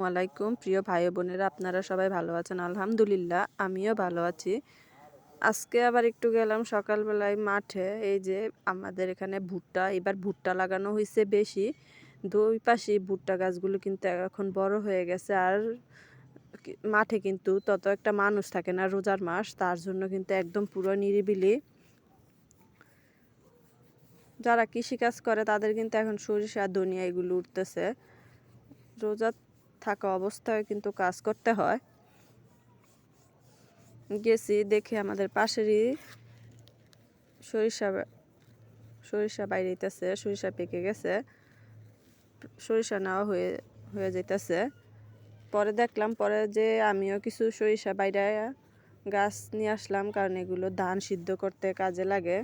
ওয়ালাইকুম প্রিয় ভাই বোনেরা, আপনারা সবাই ভালো আছেন? আলহামদুলিল্লাহ, আমিও ভালো আছি। আজকে আবার একটু গেলাম সকালবেলায় মাঠে। এই যে আমাদের এখানে ভুট্টা, এবার ভুট্টা লাগানো হয়েছে বেশি। দুই পাশে ভুট্টা গাছগুলো কিন্তু এখন বড় হয়ে গেছে। আর মাঠে কিন্তু তত একটা মানুষ থাকে না, রোজার মাস, তার জন্য কিন্তু একদম পুরো নিরিবিলি। যারা কৃষিকাজ করে তাদের কিন্তু এখন সরিষা ধনিয়া এগুলো উঠতেছে। রোজা থাকা অবস্থায় কিন্তু কাজ করতে হয়। গেছি দেখে আমাদের পাশেরই সরিষা সরিষা বাইরেইতেছে, সরিষা পেকে গেছে, সরিষা নেওয়া হয়ে হয়ে যাইতেছে। পরে দেখলাম, পরে যে আমিও কিছু সরিষা বাইরে গাছ নিয়ে আসলাম, কারণ এগুলো ধান সিদ্ধ করতে কাজে লাগে।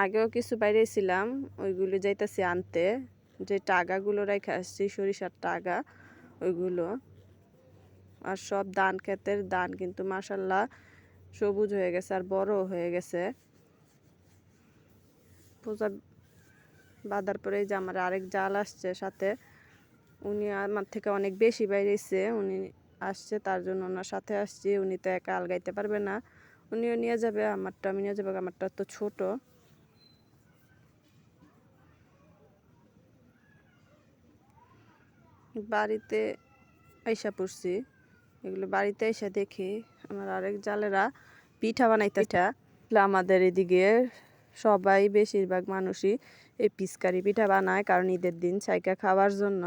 আগেও কিছু বাইরেছিলাম, ওইগুলো যাইতেছি আনতে। যে টাগাগুলো রেখে আসছি, সরিষার টাগা ওইগুলো। আর সব ধান ক্ষেতের ধান কিন্তু মাশাল্লাহ সবুজ হয়ে গেছে আর বড় হয়ে গেছে। পূজা বাঁধার পরে যে আমার আরেক জাল আসছে সাথে, উনি আমার থেকে অনেক বেশি বাইরেছে। উনি আসছে, তার জন্য ওনার সাথে আসছি। উনি তো একা আলগাইতে পারবে না, উনিও নিয়ে যাবে আমারটা, আমি নিয়ে যাবো। আমারটা তো ছোট। বাড়িতে আইসা পড়ছি, এগুলো বাড়িতে এসে দেখি আমার আরেক জালেরা পিঠা বানাইতে। আমাদের এদিকে সবাই, বেশিরভাগ মানুষই এই পিচকারি পিঠা বানায়, কারণ ঈদের দিন ছাইকা খাওয়ার জন্য।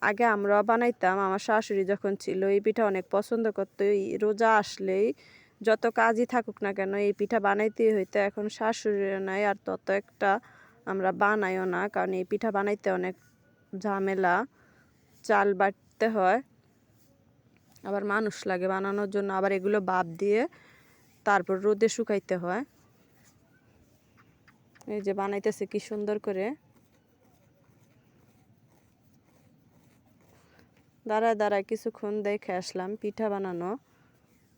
আগে আমরাও বানাইতাম, আমার শাশুড়ি যখন ছিল এই পিঠা অনেক পছন্দ করতো। এই রোজা আসলেই যত কাজই থাকুক না কেন এই পিঠা বানাইতেই হইতো। এখন শাশুড়ি নাই আর তত একটা আমরা বানাইও না, কারণ এই পিঠা বানাইতে অনেক ঝামেলা। চাল বাটতে হয়, আবার মানুষ লাগে বানানোর জন্য, আবার এগুলো ভাপ দিয়ে তারপর রোদে শুকাইতে হয়। এই যে বানাইতেছে কি সুন্দর করে, দাঁড়ায় দাঁড়ায় কিছুক্ষণ দেখে আসলাম পিঠা বানানো।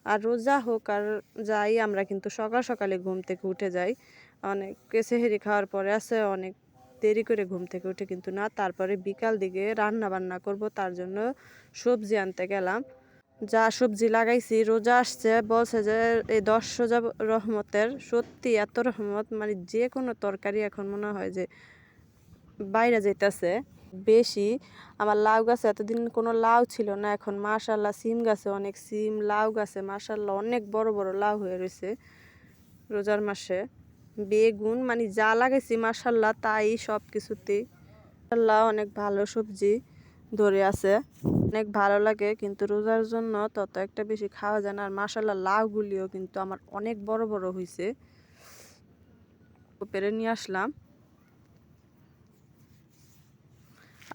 আর রোজা হোক আর যাই, আমরা কিন্তু সকাল সকালে ঘুম থেকে উঠে যাই। অনেকে সেহরি খাওয়ার পরে আছে অনেক দেরি করে ঘুম থেকে উঠে, কিন্তু না, তারপরে বিকাল দিকে রান্না বান্না করব, তার জন্য সবজি আনতে গেলাম। যা সবজি লাগাইছি, রোজা আসছে, বলছে যে এই 10 রোজা রহমতের, সত্যি এত রহমত, মানে যে কোনো তরকারি এখন মনে হয় যে বাইরে যাইতেছে বেশি। আমার লাউ গাছে এতদিন কোনো লাউ ছিল না, এখন মাশাল্লাহ সিম গাছে অনেক সিম, লাউ গাছে মাশাল্লাহ অনেক বড় বড় লাউ হয়ে রয়েছে রোজার মাসে। বেগুন, মানে যা লাগাইছি মাশাল্লাহ তাই সব কিছুতেই মাশাল্লাহ অনেক ভালো সবজি ধরে আছে। অনেক ভালো লাগে, কিন্তু রোজার জন্য তত একটা বেশি খাওয়া যায় না। আর মাশাল্লাহ লাউগুলিও কিন্তু আমার অনেক বড় বড় হয়েছে, পেরে নিয়ে আসলাম।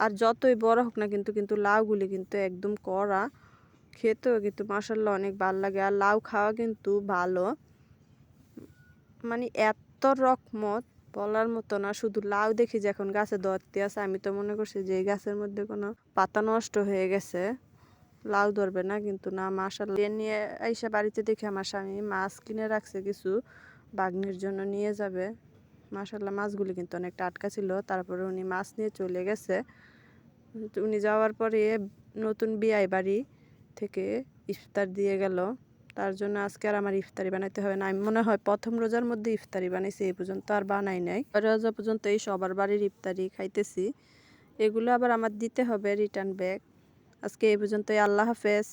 আর যতই বড় হোক না কিন্তু কিন্তু লাউগুলি কিন্তু একদম কড়া, খেতেও কিন্তু মাশাল্লাহ অনেক ভালো লাগে। আর লাউ খাওয়া কিন্তু ভালো, মানে এত রকমত বলার মতো না। শুধু লাউ দেখি যে এখন গাছে ধরতে আছে, আমি তো মনে করছি যে এই গাছের মধ্যে কোনো পাতা নষ্ট হয়ে গেছে, লাউ ধরবে না, কিন্তু না, মাশাল্লাহ। নিয়ে আইসা বাড়িতে দেখি আমার স্বামী মাছ কিনে রাখছে, কিছু বাগনির জন্য নিয়ে যাবে। মাশাল্লাহ মাছগুলি কিন্তু অনেক টাটকা ছিল। তারপরে উনি মাছ নিয়ে চলে গেছে। উনি যাওয়ার পরে নতুন বিয়াই বাড়ি থেকে ইফতার দিয়ে গেল, তার জন্য আজকে আর আমার ইফতারি বানাইতে হবে না। আমি মনে হয় প্রথম রোজার মধ্যে ইফতারি বানাইছি, এই পর্যন্ত আর বানাই নাই। রোজা পর্যন্ত এই সবার বাড়ির ইফতারি খাইতেছি, এগুলো আবার আমার দিতে হবে রিটার্ন ব্যাগ। আজকে এই পর্যন্তই, আল্লাহ হাফেজ।